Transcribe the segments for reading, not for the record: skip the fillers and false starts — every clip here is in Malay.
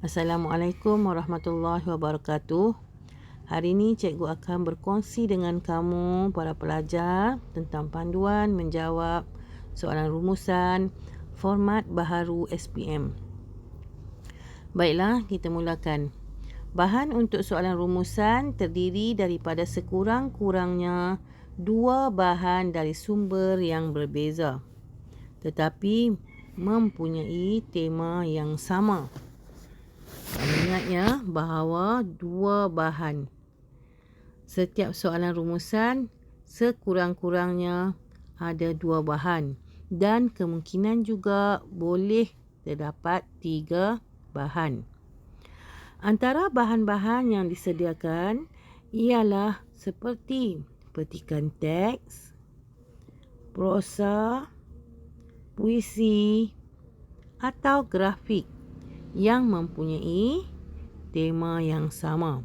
Assalamualaikum warahmatullahi wabarakatuh. Hari ini cikgu akan berkongsi dengan kamu para pelajar tentang panduan menjawab soalan rumusan format baharu SPM. Baiklah, kita mulakan. Bahan untuk soalan rumusan terdiri daripada sekurang-kurangnya 2 bahan dari sumber yang berbeza, tetapi mempunyai tema yang sama. Ingat ya, bahawa 2 bahan. Setiap soalan rumusan sekurang-kurangnya ada 2 bahan dan kemungkinan juga boleh terdapat 3 bahan. Antara bahan-bahan yang disediakan ialah seperti petikan teks, prosa, puisi atau grafik yang mempunyai tema yang sama.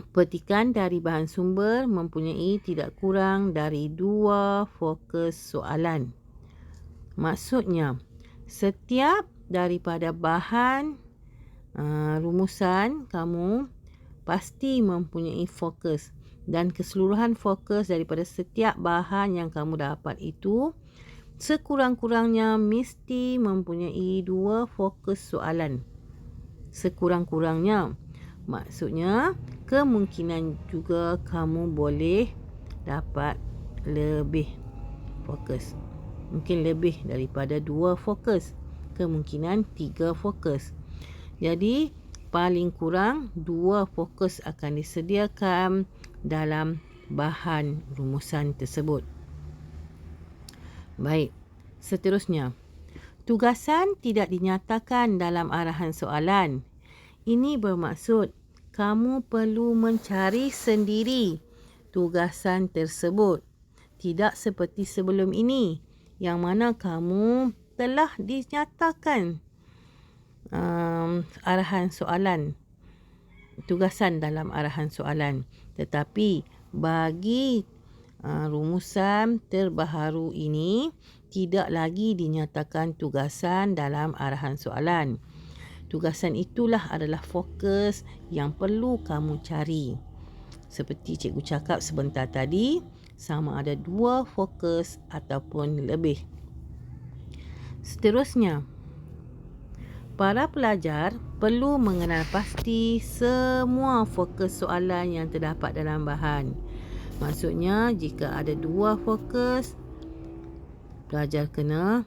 Petikan dari bahan sumber mempunyai tidak kurang dari 2 fokus soalan. Maksudnya, setiap daripada bahan rumusan kamu pasti mempunyai fokus, dan keseluruhan fokus daripada setiap bahan yang kamu dapat itu sekurang-kurangnya mesti mempunyai 2 fokus soalan. Sekurang-kurangnya. Maksudnya, kemungkinan juga kamu boleh dapat lebih fokus. Mungkin lebih daripada 2 fokus. Kemungkinan 3 fokus. Jadi, paling kurang 2 fokus akan disediakan dalam bahan rumusan tersebut. Baik, seterusnya. Tugasan tidak dinyatakan dalam arahan soalan. Ini bermaksud kamu perlu mencari sendiri tugasan tersebut. Tidak seperti sebelum ini, yang mana kamu telah dinyatakan arahan soalan, tugasan dalam arahan soalan. Tetapi bagi rumusan terbaharu ini tidak lagi dinyatakan tugasan dalam arahan soalan. Tugasan itulah adalah fokus yang perlu kamu cari. Seperti cikgu cakap sebentar tadi, sama ada 2 fokus ataupun lebih. Seterusnya, para pelajar perlu mengenal pasti semua fokus soalan yang terdapat dalam bahan. Maksudnya, jika ada 2 fokus, pelajar kena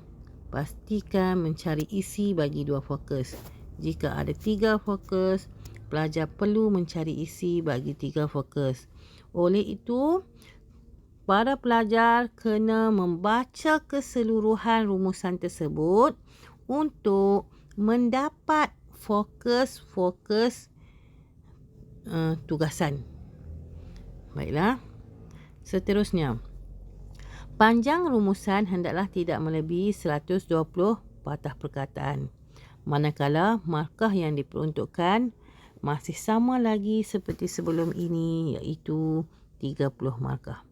pastikan mencari isi bagi 2 fokus. Jika ada 3 fokus, pelajar perlu mencari isi bagi 3 fokus. Oleh itu, para pelajar kena membaca keseluruhan rumusan tersebut untuk mendapat fokus-fokus tugasan. Baiklah. Seterusnya, panjang rumusan hendaklah tidak melebihi 120 patah perkataan. Manakala markah yang diperuntukkan masih sama lagi seperti sebelum ini, iaitu 30 markah.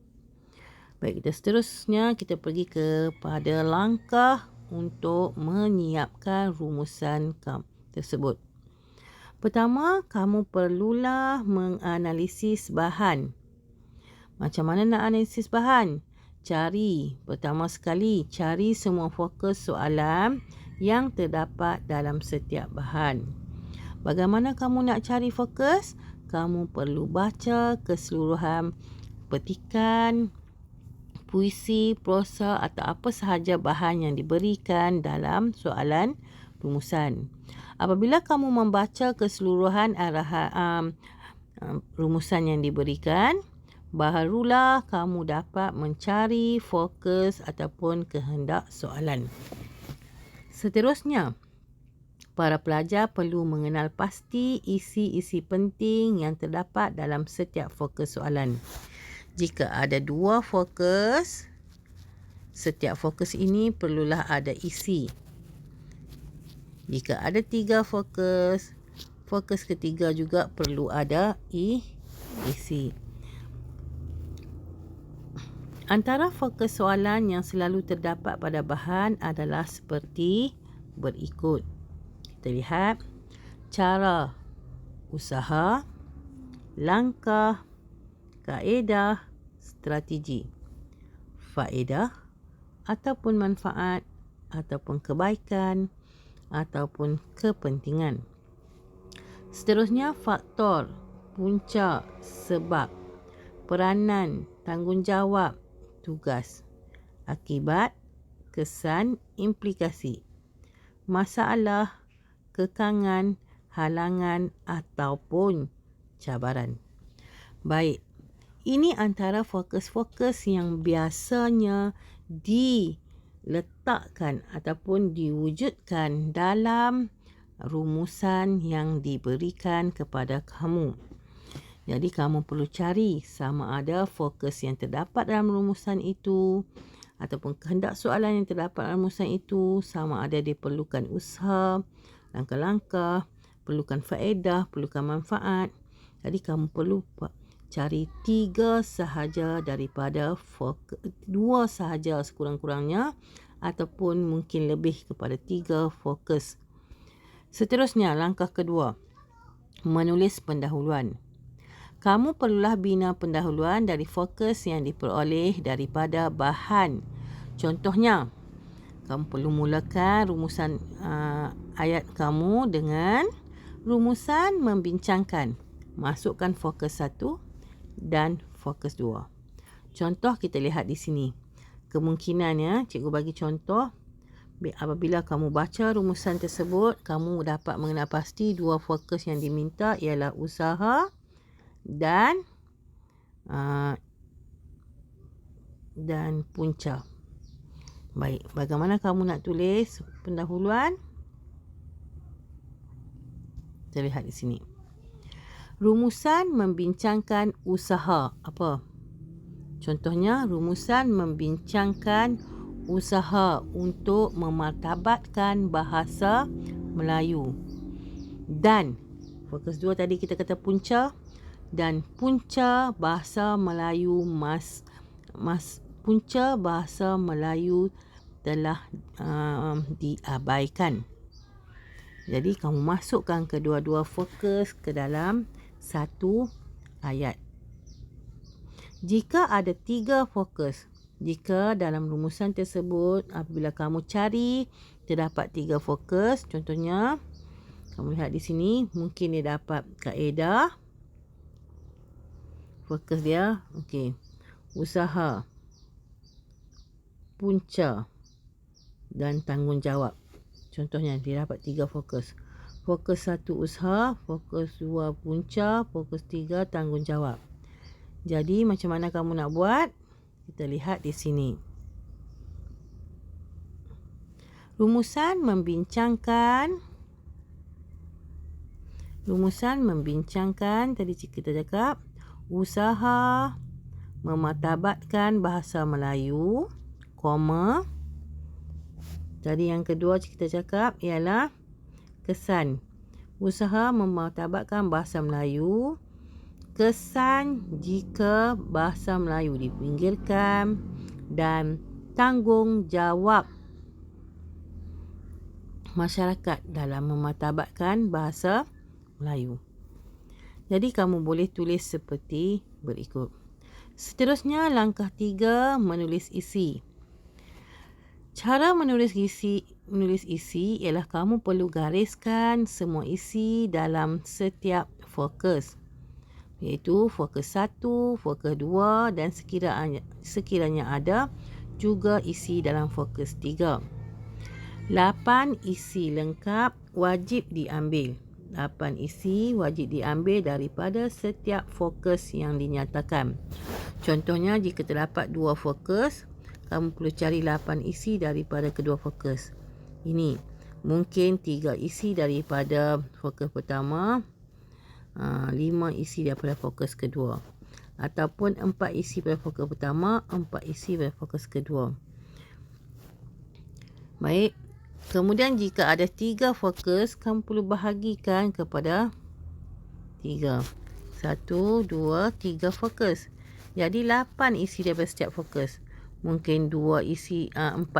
Baik, seterusnya kita pergi kepada langkah untuk menyiapkan rumusan tersebut. Pertama, kamu perlulah menganalisis bahan. Macam mana nak analisis bahan? Pertama sekali, cari semua fokus soalan yang terdapat dalam setiap bahan. Bagaimana kamu nak cari fokus? Kamu perlu baca keseluruhan petikan, puisi, prosa atau apa sahaja bahan yang diberikan dalam soalan rumusan. Apabila kamu membaca keseluruhan rumusan yang diberikan, barulah kamu dapat mencari fokus ataupun kehendak soalan. Seterusnya, para pelajar perlu mengenal pasti isi-isi penting yang terdapat dalam setiap fokus soalan. Jika ada 2 fokus, setiap fokus ini perlulah ada isi. Jika ada 3 fokus, fokus ketiga juga perlu ada isi. Antara fokus soalan yang selalu terdapat pada bahan adalah seperti berikut. kita lihat cara usaha, langkah, kaedah, strategi, faedah ataupun manfaat ataupun kebaikan ataupun kepentingan. Seterusnya faktor, punca, sebab, peranan, tanggungjawab, tugas, akibat, kesan, implikasi, masalah, kekangan, halangan ataupun cabaran. Baik, ini antara fokus-fokus yang biasanya diletakkan ataupun diwujudkan dalam rumusan yang diberikan kepada kamu. Jadi kamu perlu cari sama ada fokus yang terdapat dalam rumusan itu ataupun kehendak soalan yang terdapat dalam rumusan itu, sama ada diperlukan usaha, langkah-langkah, perlukan faedah, perlukan manfaat. Jadi kamu perlu cari 3 sahaja daripada fokus, 2 sahaja sekurang-kurangnya ataupun mungkin lebih kepada 3 fokus. Seterusnya, langkah kedua, menulis pendahuluan. Kamu perlulah bina pendahuluan dari fokus yang diperoleh daripada bahan. Contohnya, kamu perlu mulakan rumusan ayat kamu dengan rumusan membincangkan. Masukkan fokus 1 dan fokus 2. Contoh kita lihat di sini. Kemungkinannya, cikgu bagi contoh. Apabila kamu baca rumusan tersebut, kamu dapat mengenal pasti 2 fokus yang diminta ialah usaha dan punca. Baik, bagaimana kamu nak tulis pendahuluan? Kita lihat di sini. Rumusan membincangkan usaha. Apa? Contohnya, rumusan membincangkan usaha untuk memartabatkan bahasa Melayu. Dan fokus 2 tadi kita kata punca. Dan punca bahasa Melayu punca bahasa Melayu telah diabaikan. Jadi kamu masukkan kedua-dua fokus ke dalam satu ayat. Jika ada 3 fokus, jika dalam rumusan tersebut apabila kamu cari terdapat 3 fokus, contohnya kamu lihat di sini, mungkin dia dapat kaedah. Fokus dia, okey, usaha, punca dan tanggungjawab. Contohnya dia dapat 3 fokus. Fokus 1 usaha, fokus 2 punca, fokus 3 tanggungjawab. Jadi macam mana kamu nak buat? Kita lihat di sini. Rumusan membincangkan tadi kita cakap usaha memartabatkan bahasa Melayu, koma. Jadi yang kedua kita cakap ialah kesan. Usaha memartabatkan bahasa Melayu, kesan jika bahasa Melayu dipinggirkan, dan tanggungjawab masyarakat dalam memartabatkan bahasa Melayu. Jadi kamu boleh tulis seperti berikut. Seterusnya, langkah 3, menulis isi. Cara menulis isi ialah kamu perlu gariskan semua isi dalam setiap fokus. Iaitu fokus 1, fokus 2 dan sekiranya ada juga isi dalam fokus 3. 8 isi lengkap wajib diambil. 8 isi wajib diambil daripada setiap fokus yang dinyatakan. Contohnya, jika terdapat 2 fokus, kamu perlu cari 8 isi daripada kedua fokus. Ini mungkin 3 isi daripada fokus pertama, 5 isi daripada fokus kedua. Ataupun 4 isi pada fokus pertama, 4 isi pada fokus kedua. Baik. Kemudian jika ada 3 fokus, kamu perlu bahagikan kepada 3. 1, 2, 3 fokus. Jadi 8 isi daripada setiap fokus. Mungkin 4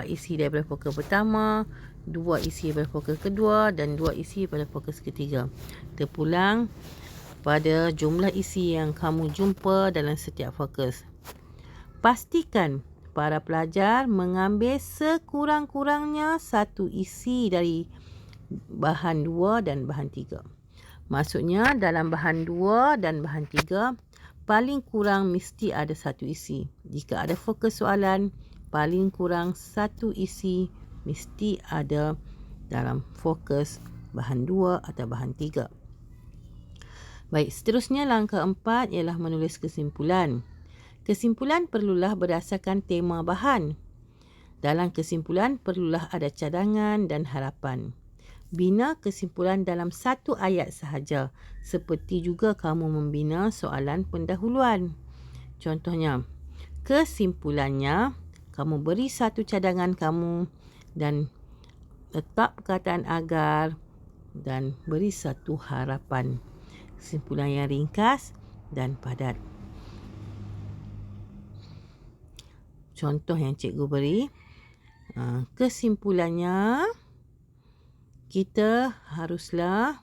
isi daripada fokus pertama, 2 isi pada fokus kedua dan 2 isi pada fokus ketiga. Terpulang pada jumlah isi yang kamu jumpa dalam setiap fokus. Pastikan para pelajar mengambil sekurang-kurangnya satu isi dari bahan 2 dan bahan 3. Maksudnya dalam bahan 2 dan bahan 3, paling kurang mesti ada satu isi. Jika ada fokus soalan, paling kurang satu isi mesti ada dalam fokus bahan 2 atau bahan 3. Baik, seterusnya langkah 4 ialah menulis kesimpulan. Kesimpulan perlulah berdasarkan tema bahan. Dalam kesimpulan perlulah ada cadangan dan harapan. Bina kesimpulan dalam satu ayat sahaja, seperti juga kamu membina soalan pendahuluan. Contohnya, kesimpulannya, kamu beri satu cadangan kamu dan letak perkataan agar dan beri satu harapan. Kesimpulan yang ringkas dan padat. Contoh yang cikgu beri, kesimpulannya, kita haruslah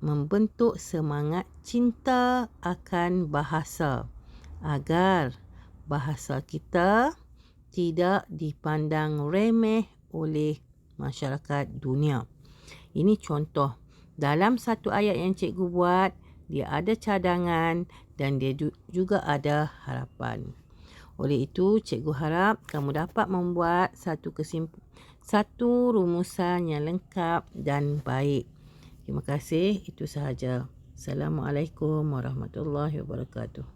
membentuk semangat cinta akan bahasa agar bahasa kita tidak dipandang remeh oleh masyarakat dunia. Ini contoh. Dalam satu ayat yang cikgu buat, dia ada cadangan dan dia juga ada harapan. Oleh itu, cikgu harap kamu dapat membuat satu rumusan yang lengkap dan baik. Terima kasih. Itu sahaja. Assalamualaikum warahmatullahi wabarakatuh.